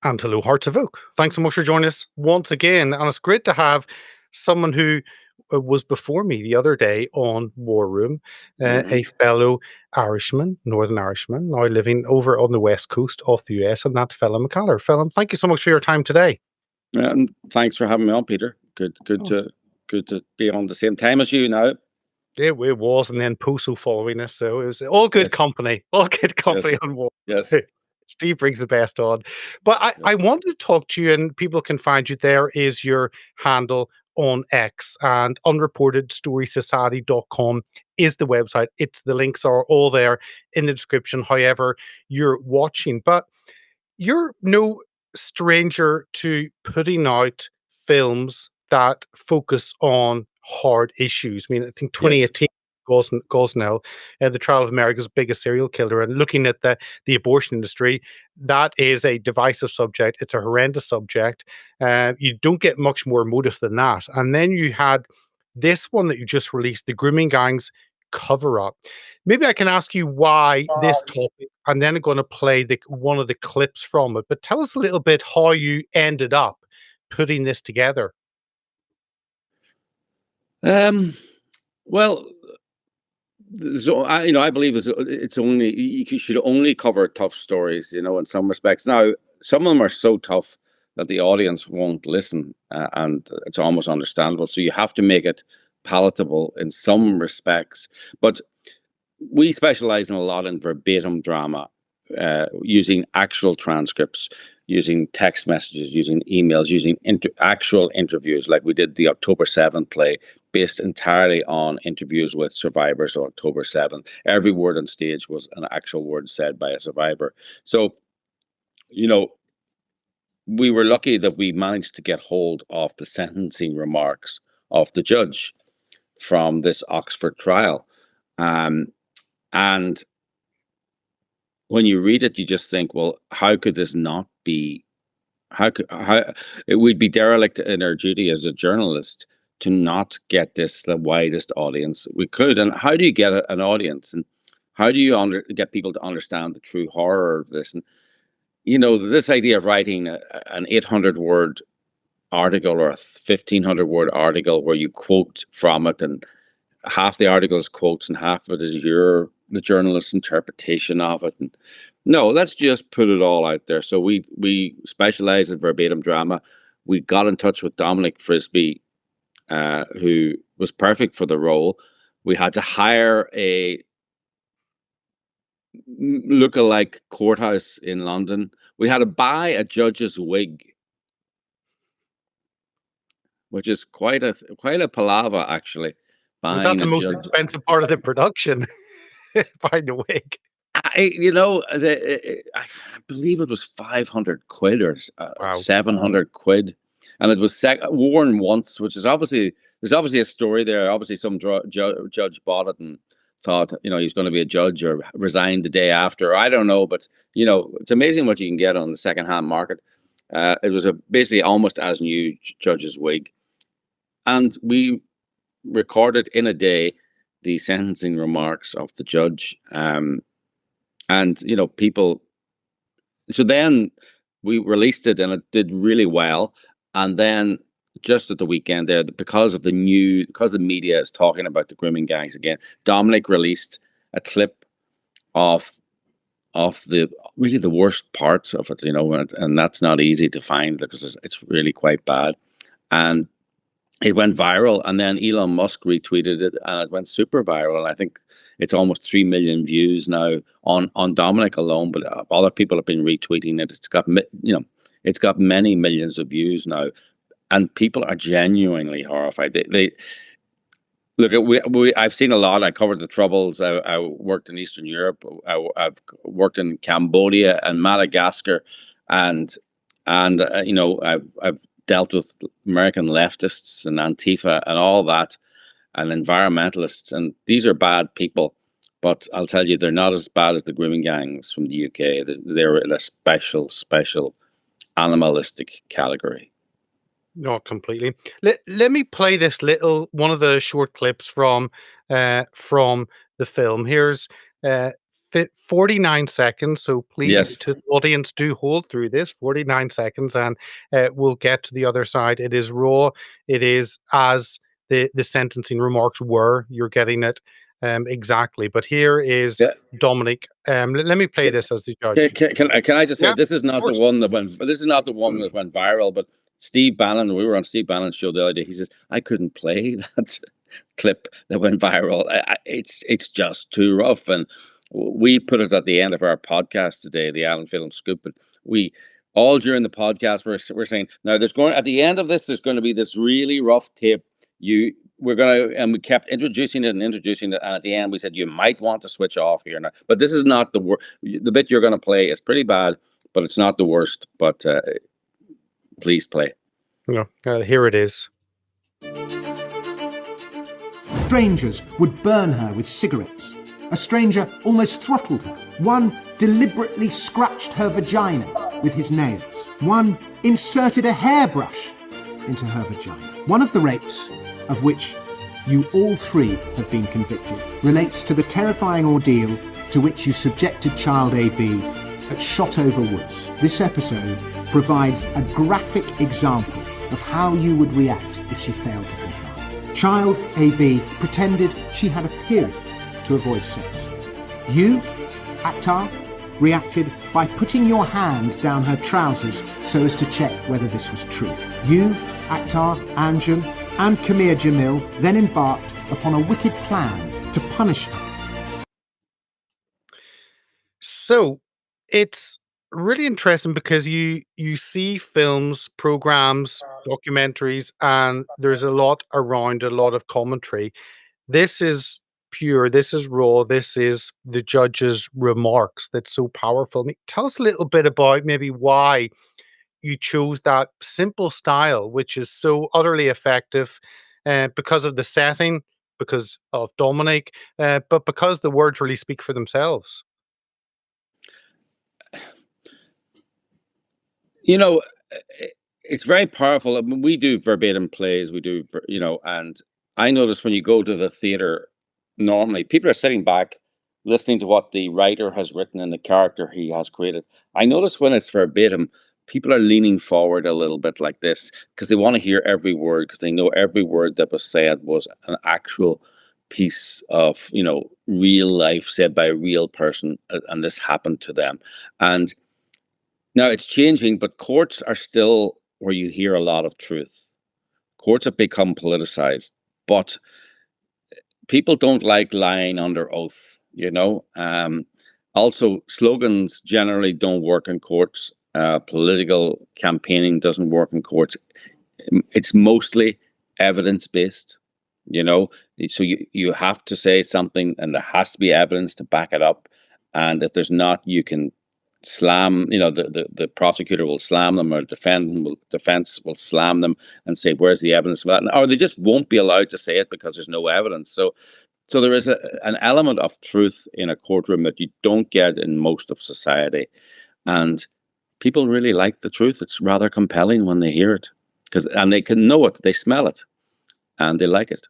And hello, Hearts of Oak. Thanks so much for joining us once again. And it's great to have someone who was before me the other day on War Room, a Mhm. fellow Irishman, Northern Irishman, now living over on the west coast of the US, and that's Phelim McAleer. Phelim, thank you so much for your time today. And thanks for having me on, Peter. Oh, Good to be on the same time as you now. it was, and then Poso following us. So it was all good Yes, company, all good yes, company on War. yes, Steve brings the best on. But yes. I wanted to talk to you, and people can find you. There is your handle on X, and unreportedstorysociety.com is the website. It's the links are all there in the description, however you're watching. But you're no stranger to putting out films that focus on hard issues. I mean, I think Yes. 2018 Gosnell, the trial of America's biggest serial killer, and looking at the abortion industry, that is a divisive subject. It's a horrendous subject. You don't get much more motive than that. And then you had this one that you just released, the Grooming Gangs Cover-Up. Maybe I can ask you why this topic, and then I'm gonna play the one of the clips from it. But tell us a little bit how you ended up putting this together. Um, well, so I believe it's only you should only cover tough stories. In some respects. Now, some of them are so tough that the audience won't listen, and it's almost understandable. So you have to make it palatable in some respects. But we specialize in a lot in verbatim drama, using actual transcripts, using text messages, using emails, using actual interviews, like we did the October 7th play, based entirely on interviews with survivors of October 7th. Every word on stage was an actual word said by a survivor. So, you know, we were lucky that we managed to get hold of the sentencing remarks of the judge from this Oxford trial. Um, and when you read it, you just think, well, how could this not be? How it would be derelict in our duty as a journalist to not get this the widest audience we could? And how do you get an audience? And how do you get people to understand the true horror of this? And this idea of writing an 800-word article or a 1,500-word article where you quote from it, and half the article is quotes and half of it is the journalist's interpretation of it. And no, let's just put it all out there. So we specialize in verbatim drama. We got in touch with Dominic Frisby, who was perfect for the role. We had to hire a look-alike courthouse in London. We had to buy a judge's wig, which is quite a palaver, actually, Was that buying the a most judge. expensive part of the production? By the wig. I believe it was 500 quid or Wow. 700 quid, and it was worn once, which is there's obviously a story there. Obviously, some judge bought it and thought he's going to be a judge, or resigned the day after. I don't know, but it's amazing what you can get on the secondhand market. It was basically almost as new judge's wig, and we recorded in a day the sentencing remarks of the judge. And people, so then we released it and it did really well. And then just at the weekend there, because the media is talking about the grooming gangs again, Dominic released a clip of the really the worst parts of it, and that's not easy to find because it's really quite bad. And it went viral, and then Elon Musk retweeted it, and it went super viral. And I think it's almost 3 million views now on Dominic alone, but other people have been retweeting it. It's got many millions of views now, and people are genuinely horrified. They look at I've seen a lot. I covered the Troubles. I worked in Eastern Europe. I've worked in Cambodia and Madagascar, and I've dealt with American leftists and Antifa and all that, and environmentalists, and these are bad people. But I'll tell you, they're not as bad as the grooming gangs from the UK. They're in a special animalistic category. Not completely. Let me play this little one of the short clips from the film. Here's uh fit 49 seconds. So please, Yes. to the audience, do hold through this 49 seconds, and we'll get to the other side. It is raw. It is as the sentencing remarks were. You're getting it exactly. But here is Yeah. Dominic. Let me play this as the judge. Can I just say Yeah, this is of not the course. one that went. This is not the one that went viral. But Steve Bannon, we were on Steve Bannon's show the other day. He says I couldn't play that clip that went viral. It's just too rough, and we put it at the end of our podcast today, the Alan Film Scoop. But we all during the podcast we're saying now there's going at the end of this there's going to be this really rough tape. We're gonna and we kept introducing it, and at the end we said you might want to switch off here now. But this is not the bit you're going to play is pretty bad, but it's not the worst. But please play. Yeah, here it is. Strangers would burn her with cigarettes. A stranger almost throttled her. One deliberately scratched her vagina with his nails. One inserted a hairbrush into her vagina. One of the rapes, of which you all three have been convicted, relates to the terrifying ordeal to which you subjected child AB at Shotover Woods. This episode provides a graphic example of how you would react if she failed to comply. Child AB pretended she had a period to avoid sex. You, Akhtar, reacted by putting your hand down her trousers so as to check whether this was true. You, Akhtar, Anjum, and Kamir Jamil then embarked upon a wicked plan to punish her. So it's really interesting because you see films, programs, documentaries, and there's a lot around, a lot of commentary. This is pure, this is raw, this is the judge's remarks that's so powerful. I mean, tell us a little bit about maybe why you chose that simple style, which is so utterly effective, because of the setting, because of Dominic, but because the words really speak for themselves. You know, it's very powerful. I mean, we do verbatim plays. We do, and I notice when you go to the theater, normally people are sitting back listening to what the writer has written and the character he has created. I notice when it's verbatim, people are leaning forward a little bit like this because they want to hear every word because they know every word that was said was an actual piece of, real life said by a real person, and this happened to them. And now it's changing, but courts are still where you hear a lot of truth. Courts have become politicized, but people don't like lying under oath, Also, slogans generally don't work in courts. Political campaigning doesn't work in courts. It's mostly evidence-based, So you have to say something and there has to be evidence to back it up. And if there's not, you can slam, the prosecutor will slam them, or defense will slam them and say, where's the evidence for that? Or they just won't be allowed to say it because there's no evidence. So there is an element of truth in a courtroom that you don't get in most of society. And people really like the truth. It's rather compelling when they hear it and they can know it, they smell it, and they like it.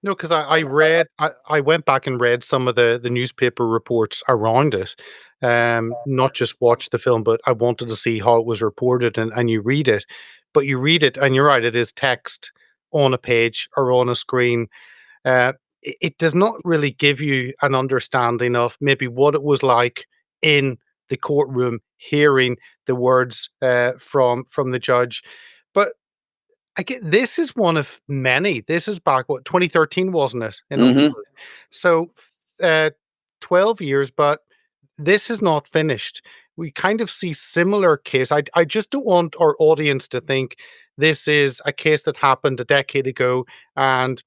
No, because I went back and read some of the newspaper reports around it. Not just watch the film, but I wanted to see how it was reported, and you read it. But you read it, and you're right, it is text on a page or on a screen. It does not really give you an understanding of maybe what it was like in the courtroom, hearing the words from the judge. But I get this is one of many. This is back, what, 2013, wasn't it, in Mm-hmm. October? So, 12 years, but this is not finished. We kind of see similar case. I just don't want our audience to think this is a case that happened a decade ago and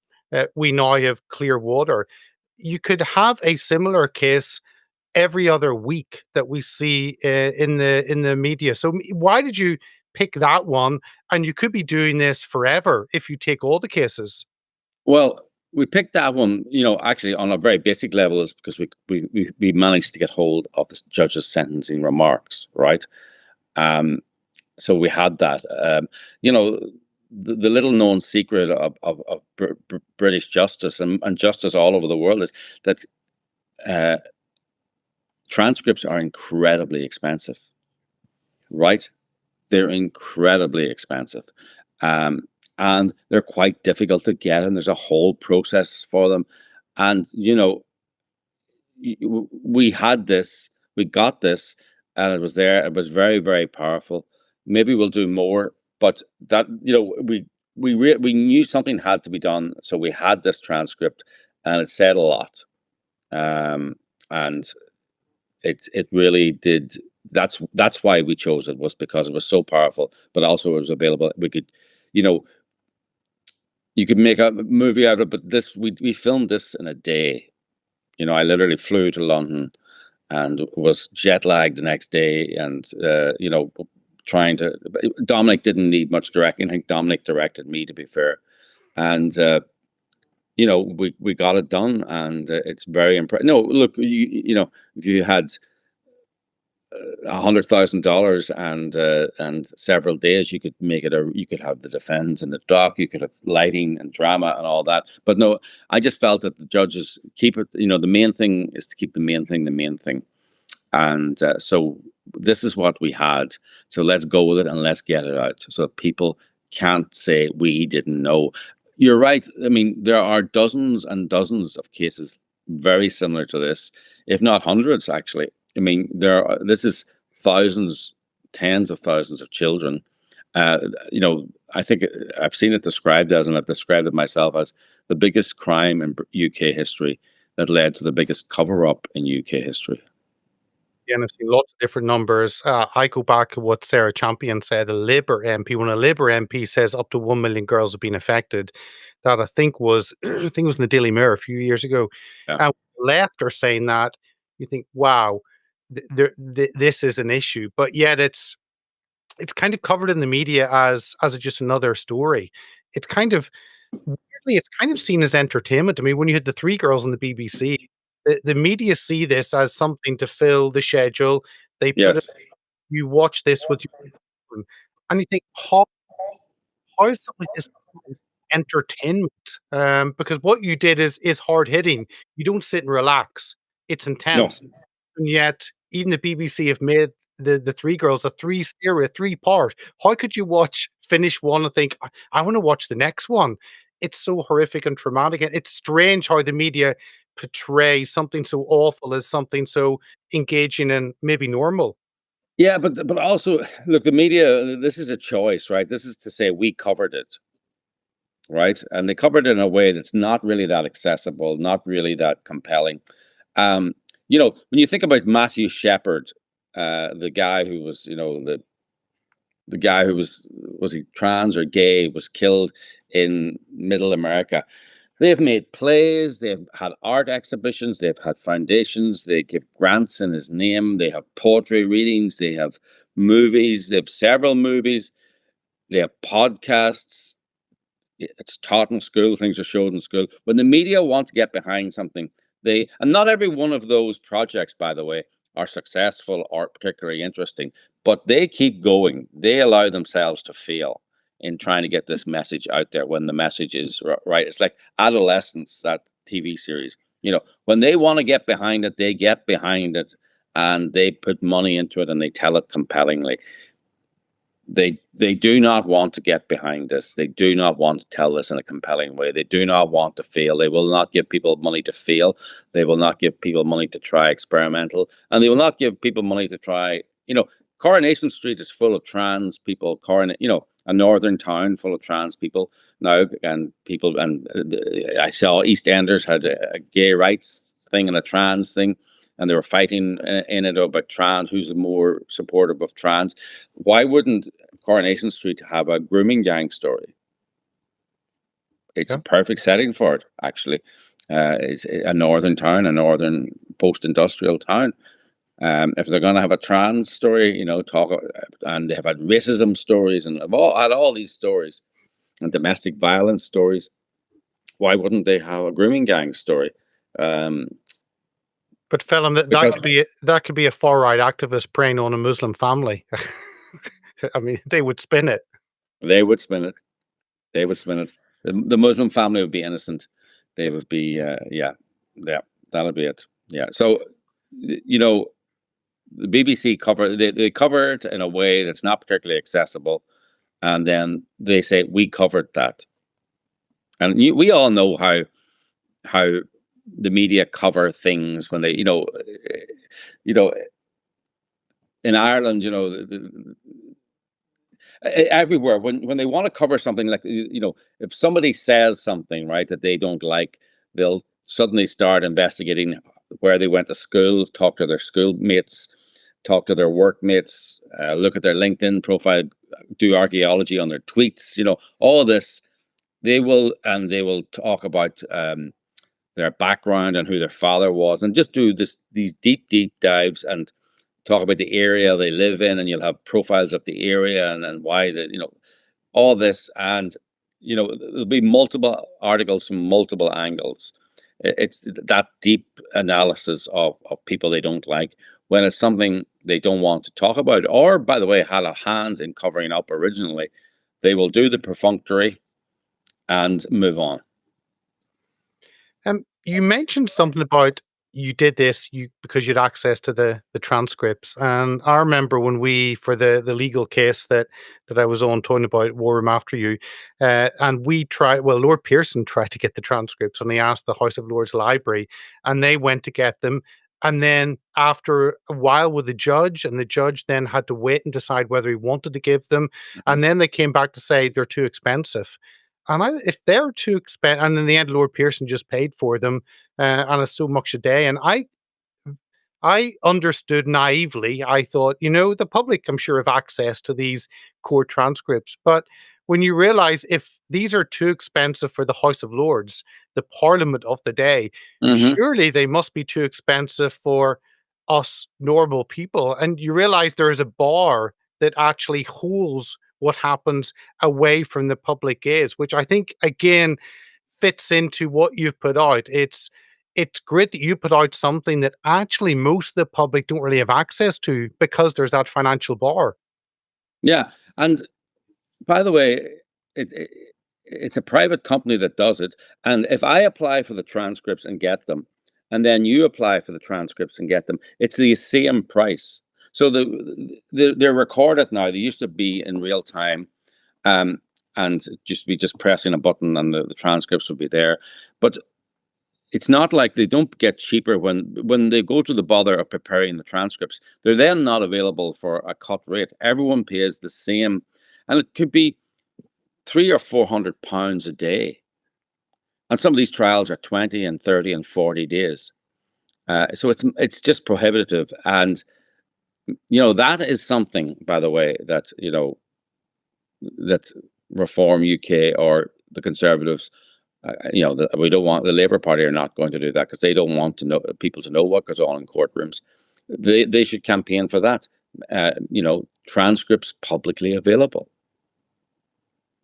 we now have clear water. You could have a similar case every other week that we see in the media. So why did you pick that one? And you could be doing this forever if you take all the cases. Well, we picked that one, actually on a very basic level, is because we managed to get hold of the judge's sentencing remarks, right? So we had that. The little known secret of British justice and justice all over the world is that transcripts are incredibly expensive, right? They're incredibly expensive. And they're quite difficult to get, and there's a whole process for them. And, we got this, and it was there. It was very, very powerful. Maybe we'll do more, but that, we knew something had to be done. So we had this transcript, and it said a lot. And it really did. That's why we chose it, was because it was so powerful, but also it was available. We could, you could make a movie out of it, but we filmed this in a day. I literally flew to London and was jet lagged the next day, and trying to. Dominic didn't need much directing. I think Dominic directed me, to be fair, and we got it done, and it's very impressive. No, look, if you had $100,000 and several days, you could make it. You could have the defense and the doc. You could have lighting and drama and all that. But no, I just felt that the judges keep it. The main thing is to keep the main thing the main thing. And so this is what we had. So let's go with it and let's get it out, so that people can't say we didn't know. You're right. I mean, there are dozens and dozens of cases very similar to this, if not hundreds, actually. I mean, this is thousands, tens of thousands of children. I think I've seen it described as, and I've described it myself as, the biggest crime in UK history that led to the biggest cover-up in UK history. Yeah, and I've seen lots of different numbers. I go back to what Sarah Champion said, a Labour MP. When a Labour MP says up to 1 million girls have been affected, that I think was in the Daily Mirror a few years ago. Yeah. And left are saying that, you think, wow, this is an issue, but yet it's kind of covered in the media as just another story. It's kind of weirdly, it's kind of seen as entertainment. I mean, when you had the three girls on the BBC, the media see this as something to fill the schedule. They put Yes. you watch this with your children, and you think, how is something like this entertainment? Because what you did is hard hitting. You don't sit and relax. It's intense. And yet, even the BBC have made the three girls a three-part. How could you finish one and think, I want to watch the next one? It's so horrific and traumatic. And it's strange how the media portray something so awful as something so engaging and maybe normal. Yeah, but also, look, the media, this is a choice, right? This is to say we covered it, right? And they covered it in a way that's not really that accessible, not really that compelling. When you think about Matthew Shepard, the guy who was, the guy who was he trans or gay, was killed in Middle America. They've made plays, they've had art exhibitions, they've had foundations, they give grants in his name, they have poetry readings, they have movies, they have several movies, they have podcasts. It's taught in school, things are showed in school. When the media want to get behind something, and not every one of those projects, by the way, are successful or particularly interesting, but they keep going. They allow themselves to fail in trying to get this message out there when the message is right. It's like Adolescence, that TV series. When they want to get behind it, they get behind it, and they put money into it, and they tell it compellingly. They do not want to get behind this. They do not want to tell this in a compelling way. They do not want to fail. They will not give people money to fail. They will not give people money to try experimental. And they will not give people money to try, Coronation Street is full of trans people. A northern town full of trans people now, and I saw EastEnders had a gay rights thing and a trans thing, and they were fighting in it about trans, who's the more supportive of trans. Why wouldn't Coronation Street have a grooming gang story? It's a perfect setting for it, actually. It's a northern town, a northern post-industrial town. If they're going to have a trans story, and they've had racism stories and had all these stories and domestic violence stories, why wouldn't they have a grooming gang story? But Phelim, that could be a far right activist preying on a Muslim family. I mean, they would spin it. They would spin it. They would spin it. The Muslim family would be innocent. They would be, that'll be it. Yeah. So, the BBC they cover it in a way that's not particularly accessible, and then they say we covered that, and we all know how the media cover things when they you know in Ireland, everywhere when they want to cover something, like if somebody says something, right, that they don't like, they'll suddenly start investigating where they went to school, talk to their schoolmates, talk to their workmates, look at their LinkedIn profile, do archaeology on their tweets, all of this. They will talk about their background and who their father was, and just do these deep dives and talk about the area they live in, and you'll have profiles of the area and why all this, and there'll be multiple articles from multiple angles. It's that deep analysis of people they don't like, when it's something they don't want to talk about, or, by the way, had a hand in covering up originally. They will do the perfunctory and move on. You mentioned something about you did this because you had access to the transcripts, and I remember when for the legal case that I was on talking about War Room After You, and Lord Pearson tried to get the transcripts, and he asked the House of Lords Library, and they went to get them, and then after a while with the judge, and the judge then had to wait and decide whether he wanted to give them, and then they came back to say they're too expensive. And if they're too expensive, and in the end, Lord Pearson just paid for them, and it's so much a day. And I understood naively. I thought, the public, I'm sure, have access to these court transcripts. But when you realize if these are too expensive for the House of Lords, the Parliament of the day, surely they must be too expensive for us normal people. And you realize there is a bar that actually holds what happens away from the public gaze, which I think, again, fits into what you've put out. It's great that you put out something that actually most of the public don't really have access to because there's that financial bar. Yeah. And by the way, it's a private company that does it. And if I apply for the transcripts and get them, and then you apply for the transcripts and get them, it's the same price. So they're recorded now. They used to be in real time, and just pressing a button, and the transcripts would be there. But it's not like they don't get cheaper when they go to the bother of preparing the transcripts. They're then not available for a cut rate. Everyone pays the same, and it could be £300 or £400 a day. And some of these trials are 20 and 30 and 40 days. So it's just prohibitive. And that is something, by the way, that that Reform UK or the Conservatives, that we don't want. The Labour Party are not going to do that because they don't want people to know what goes on in courtrooms. They should campaign for that. Transcripts publicly available.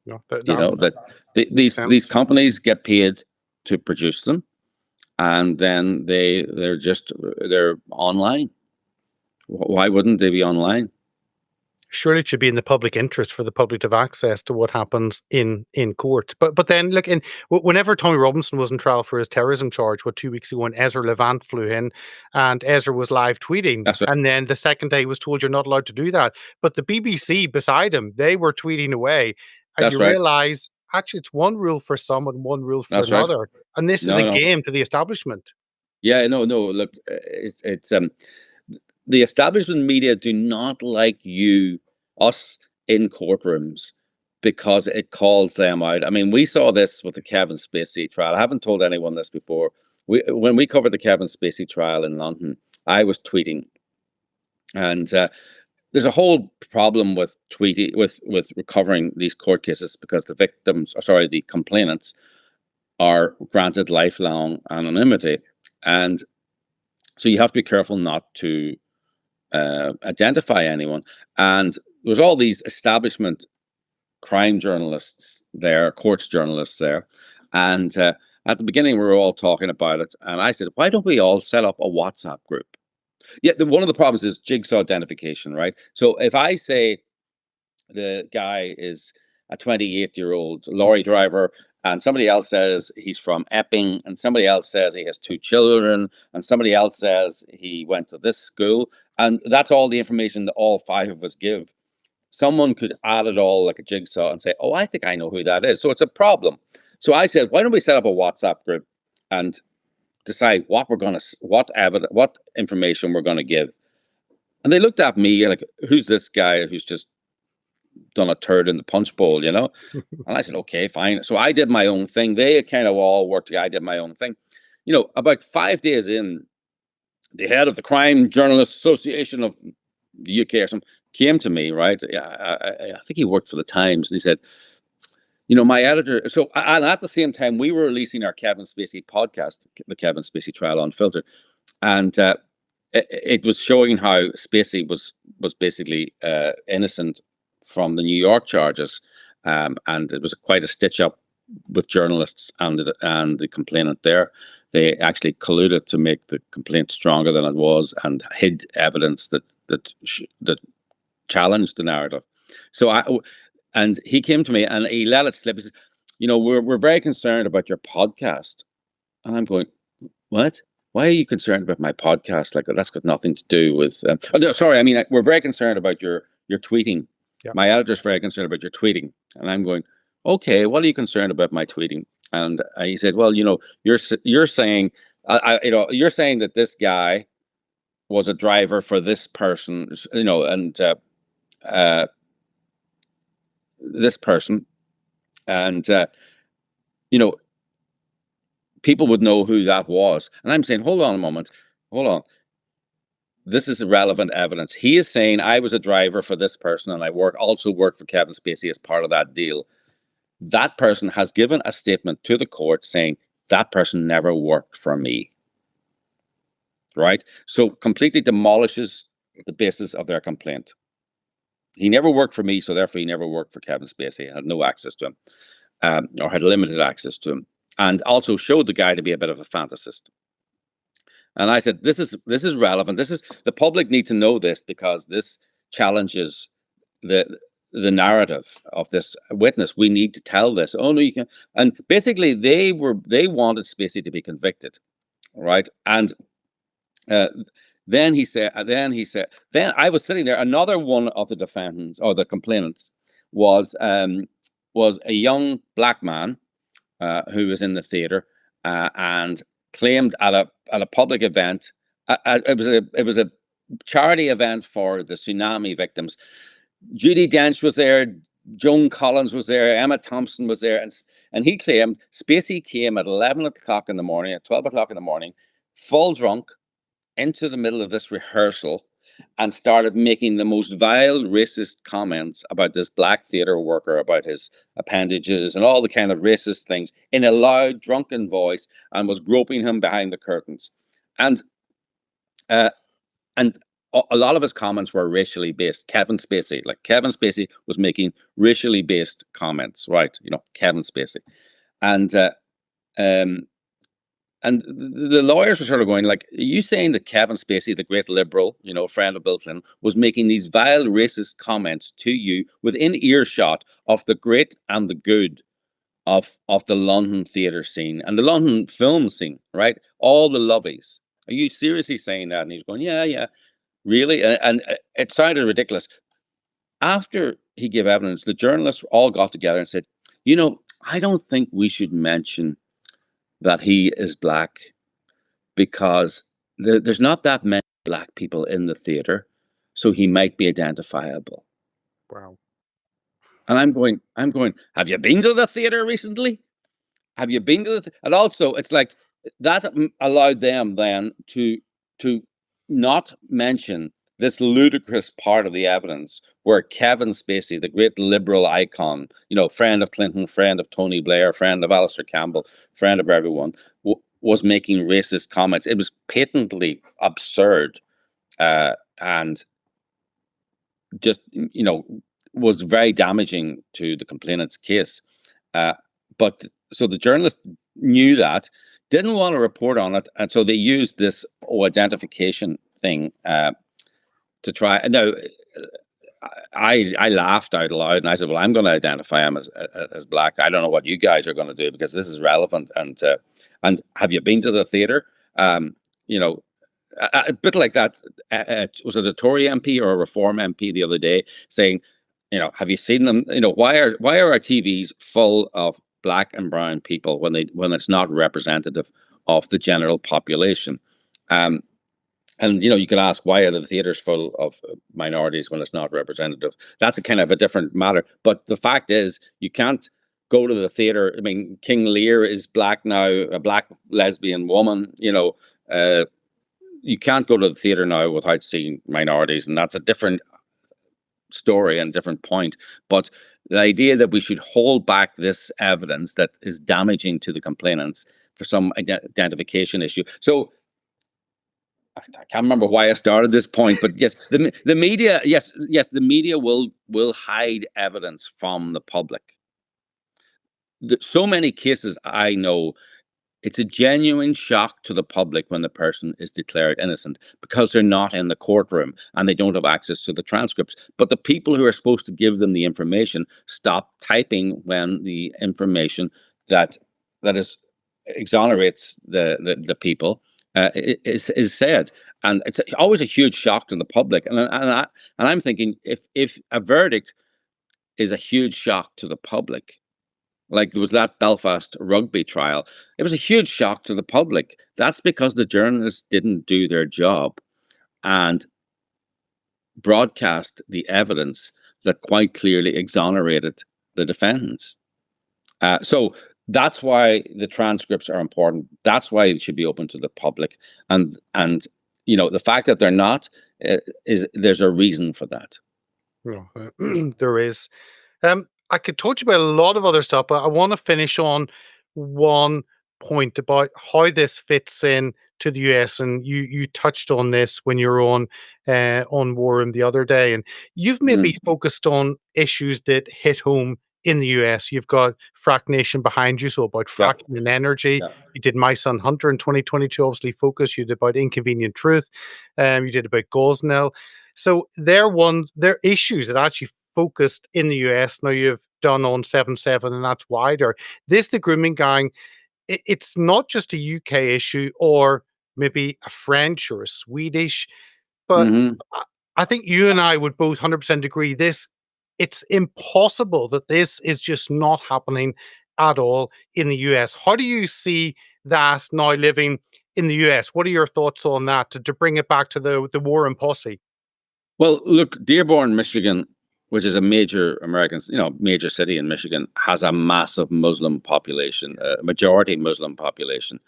No, these companies get paid to produce them, and then they're online. Why wouldn't they be online? Surely it should be in the public interest for the public to have access to what happens in court. But then, look, whenever Tommy Robinson was in trial for his terrorism charge, 2 weeks ago, when Ezra Levant flew in, and Ezra was live tweeting, That's right. And then the second day he was told you're not allowed to do that. But the BBC beside him, they were tweeting away, and That's you right. realize actually it's one rule for some and one rule for That's another, right. and this is a game to the establishment. Yeah, no. Look, it's the establishment media do not like us in courtrooms because it calls them out. I mean, we saw this with the Kevin Spacey trial. I haven't told anyone this before. When we covered the Kevin Spacey trial in London, I was tweeting, and there's a whole problem with tweeting, with recovering these court cases, because the complainants are granted lifelong anonymity, and so you have to be careful not to identify anyone. And there was all these establishment crime journalists there, courts journalists there, and at the beginning we were all talking about it, and I said, why don't we all set up a WhatsApp group? Yeah, one of the problems is jigsaw identification, right? So if I say the guy is a 28-year-old lorry driver and somebody else says he's from Epping, and somebody else says he has 2 children, and somebody else says he went to this school, and that's all the information that all 5 of us give. Someone could add it all like a jigsaw and say, oh, I think I know who that is. So it's a problem. So I said, why don't we set up a WhatsApp group and decide what information we're going to give. And they looked at me like, who's this guy who's just done a turd in the punch bowl, you know? And I said, okay, fine. So I did my own thing. They kind of all worked together. I did my own thing. You know, about 5 days in, the head of the Crime Journalists Association of the UK or something came to me, right? I think he worked for the Times, and he said, you know, my editor. So, and at the same time, we were releasing our Kevin Spacey podcast, the Kevin Spacey Trial Unfiltered, and it was showing how Spacey was basically innocent from the New York charges, and it was quite a stitch up with journalists and the complainant there. They actually colluded to make the complaint stronger than it was and hid evidence that challenged the narrative. And he came to me and he let it slip. He says, you know, we're very concerned about your podcast. And I'm going, what? Why are you concerned about my podcast? Like, that's got nothing to do with... no, sorry, I mean, we're very concerned about your tweeting. Yep. My editor's very concerned about your tweeting. And I'm going, okay, what are you concerned about my tweeting? And he said, well, you know, you're saying, you're saying that this guy was a driver for this person, you know, and this person, and you know, people would know who that was. And I'm saying, hold on a moment, hold on. This is irrelevant evidence. He is saying I was a driver for this person, and I also worked for Kevin Spacey as part of that deal. That person has given a statement to the court saying that person never worked for me. Right? So completely demolishes the basis of their complaint. He never worked for me, so therefore he never worked for Kevin Spacey. Had no access to him, or had limited access to him, and also showed the guy to be a bit of a fantasist. And I said, this is relevant. The public need to know this, because this challenges the narrative of this witness. We need to tell this. Oh no, you can. And basically, they wanted Spacey to be convicted, right? And then I was sitting there. Another one of the defendants or the complainants was a young black man who was in the theater and claimed at a public event. It was a charity event for the tsunami victims. Judi Dench was there, Joan Collins was there, Emma Thompson was there, and he claimed Spacey came at 11 o'clock in the morning, at 12 o'clock in the morning, full drunk, into the middle of this rehearsal and started making the most vile, racist comments about this black theater worker, about his appendages and all the kind of racist things in a loud, drunken voice, and was groping him behind the curtains. And a lot of his comments were racially based. Kevin Spacey was making racially based comments, right? You know, Kevin Spacey. And the lawyers were sort of going like, are you saying that Kevin Spacey, the great liberal, you know, friend of Bill Clinton, was making these vile racist comments to you within earshot of the great and the good of the London theatre scene and the London film scene, right? All the lovies. Are you seriously saying that? And he's going, yeah. Really? And it sounded ridiculous. After he gave evidence, the journalists all got together and said, you know, I don't think we should mention that he is black, because there's not that many black people in the theater, so he might be identifiable. Wow. And I'm going, have you been to the theater recently? Have you been to and also it's like that allowed them then to not mention this ludicrous part of the evidence where Kevin Spacey, the great liberal icon, you know, friend of Clinton, friend of Tony Blair, friend of Alistair Campbell, friend of everyone, was making racist comments. It was patently absurd, and just, you know, was very damaging to the complainant's case. But so the journalist knew that, didn't want to report on it, and so they used this identification thing to try. Now, I laughed out loud and I said, well, I'm going to identify him as black. I don't know what you guys are going to do because this is relevant. And have you been to the theater? You know, a bit like that. Was it a Tory MP or a Reform MP the other day saying, you know, have you seen them? You know, why are our TVs full of black and brown people when it's not representative of the general population? And you know, you could ask, why are the theaters full of minorities when it's not representative? That's a kind of a different matter. But the fact is, you can't go to the theater. I mean, King Lear is black now, a black lesbian woman. You know, you can't go to the theater now without seeing minorities, and that's a different story and different point. But the idea that we should hold back this evidence that is damaging to the complainants for some identification issue. So I can't remember why I started this point, but yes, the media, yes, the media will hide evidence from the public. So many cases I know, it's a genuine shock to the public when the person is declared innocent because they're not in the courtroom and they don't have access to the transcripts. But the people who are supposed to give them the information stop typing when the information that exonerates the people is said, and it's always a huge shock to the public. And I'm thinking, if a verdict is a huge shock to the public, like there was that Belfast rugby trial, it was a huge shock to the public. That's because the journalists didn't do their job and broadcast the evidence that quite clearly exonerated the defendants. So that's why the transcripts are important. That's why it should be open to the public. And you know, the fact that they're not, there's a reason for that. Yeah, there is. I could talk to you about a lot of other stuff, but I want to finish on one point about how this fits in to the US. And you touched on this when you were on War Room the other day, and you've maybe focused on issues that hit home in the US. You've got Frack Nation behind you, so about fracking and energy. Yeah. You did My Son Hunter in 2022, obviously Focus. You did about Inconvenient Truth. You did about Gosnell. So they're issues that actually focused in the US. Now you've done on 7/7 and that's wider. The grooming gang, it's not just a UK issue or maybe a French or a Swedish, but I think you and I would both 100% agree it's impossible that this is just not happening at all in the US. How do you see that now living in the US? What are your thoughts on that to bring it back to the War and Posse? Well, look, Dearborn, Michigan, which is a major major city in Michigan, has a massive Muslim population, a majority Muslim population.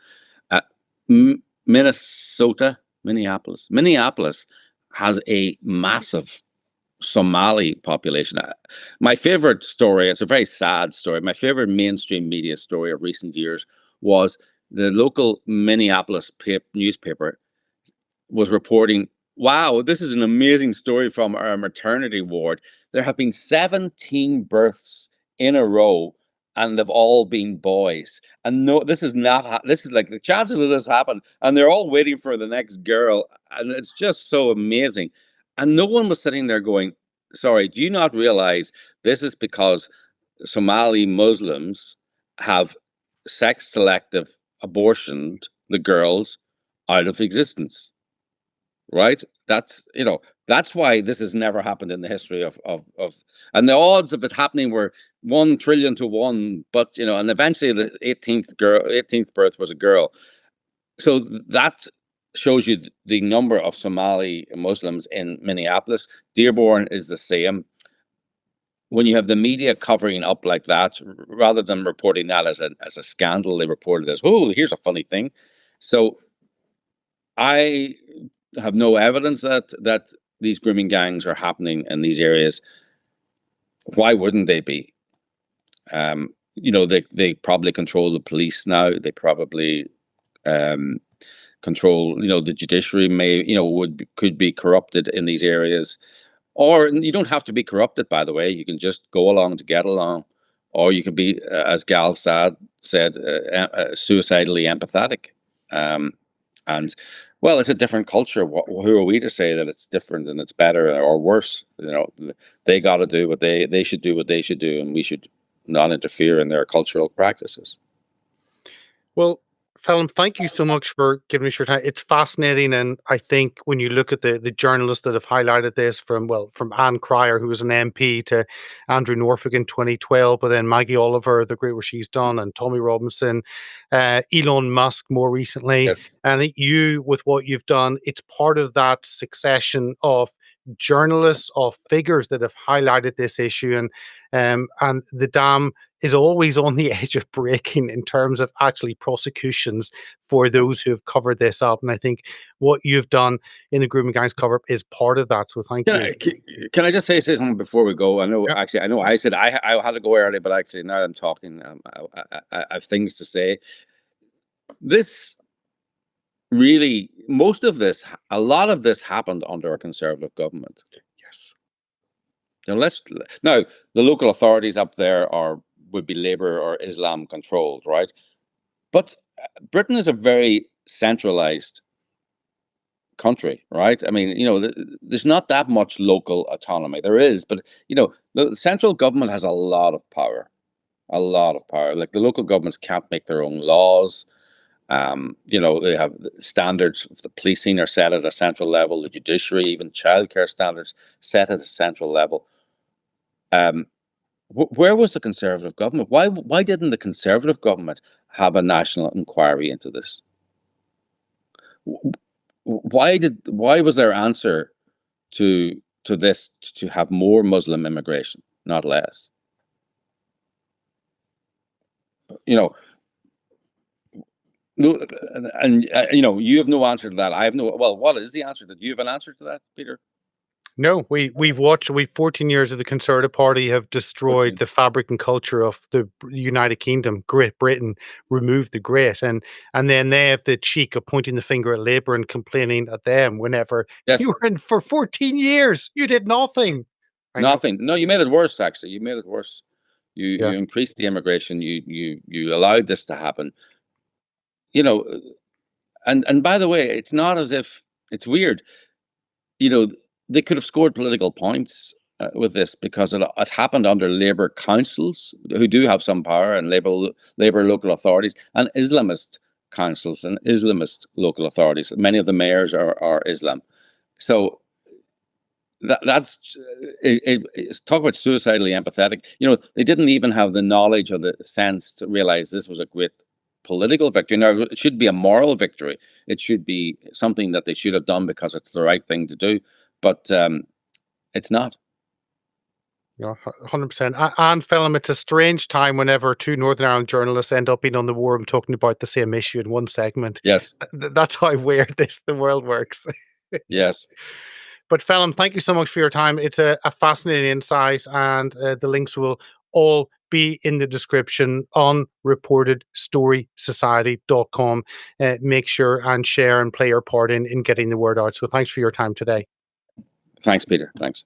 Minneapolis has a massive Somali population. My favorite story, it's a very sad story, my favorite mainstream media story of recent years was the local Minneapolis newspaper was reporting, wow, this is an amazing story from our maternity ward. There have been 17 births in a row, and they've all been boys. And no, this is like the chances of this happen, and they're all waiting for the next girl. And it's just so amazing. And no one was sitting there going, sorry, do you not realize this is because Somali Muslims have sex selective abortioned the girls out of existence? Right? That's why this has never happened in the history of and the odds of it happening were 1 trillion to 1, but and eventually the 18th birth was a girl. So that shows you the number of Somali Muslims in Minneapolis. Dearborn is the same. When you have the media covering up like that, rather than reporting that as a scandal, they report it as, oh, here's a funny thing. So I have no evidence that these grooming gangs are happening in these areas. Why wouldn't they be? They probably control the police now. They probably control. The judiciary could be corrupted in these areas, or you don't have to be corrupted. By the way, you can just go along to get along, or you can be, as Gal said, suicidally empathetic. And Well, it's a different culture. Who are we to say that it's different and it's better or worse? They got to do what they should do what they should do, and we should not interfere in their cultural practices. Well, Phelim, thank you so much for giving us your time. It's fascinating, and I think when you look at the journalists that have highlighted this, from Anne Cryer, who was an MP, to Andrew Norfolk in 2012, but then Maggie Oliver, the great work she's done, and Tommy Robinson, Elon Musk more recently, Yes. and I think you, with what you've done, it's part of that succession of journalists, of figures that have highlighted this issue, and the dam is always on the edge of breaking in terms of actually prosecutions for those who have covered this up. And I think what you've done in the Grooming Gangs Cover-Up is part of that. So thank you. Can I just say something before we go? I know, Yeah. actually, I know I said I had to go early, but actually now I'm talking, I have things to say. This really, a lot of this happened under a Conservative government. Yes. Now the local authorities up there would be Labour or Islam controlled, right? But Britain is a very centralized country, right? I mean, there's not that much local autonomy. There is, but the central government has a lot of power. Like the local governments can't make their own laws. They have standards. The policing are set at a central level. The judiciary, even childcare standards, set at a central level. Where was the Conservative government? Why didn't the Conservative government have a national inquiry into this? Why was their answer to this to have more Muslim immigration, not less? You have no answer to that. I have no. Well, what is the answer? Do you have an answer to that, Peter? No, we've 14 years of the Conservative Party have destroyed 14. the fabric and culture of the United Kingdom. Great Britain removed the great, and then they have the cheek of pointing the finger at Labour and complaining at them whenever Yes. you were in for 14 years. You did nothing. Nothing. No, you made it worse. Actually, you made it worse. You increased the immigration. You allowed this to happen. And by the way, it's not as if it's weird. They could have scored political points with this because it happened under Labour councils who do have some power, and Labour local authorities, and Islamist councils and Islamist local authorities. Many of the mayors are Islam. So that's talk about suicidally empathetic. They didn't even have the knowledge or the sense to realize this was a great political victory. Now, it should be a moral victory. It should be something that they should have done because it's the right thing to do. But it's not. Yeah, 100%. And Phelim, it's a strange time whenever two Northern Ireland journalists end up being on the war and talking about the same issue in one segment. Yes. That's how weird the world works. Yes. But Phelim, thank you so much for your time. It's a fascinating insight, and the links will all be in the description on reportedstorysociety.com. Make sure and share and play your part in getting the word out. So thanks for your time today. Thanks, Peter. Thanks.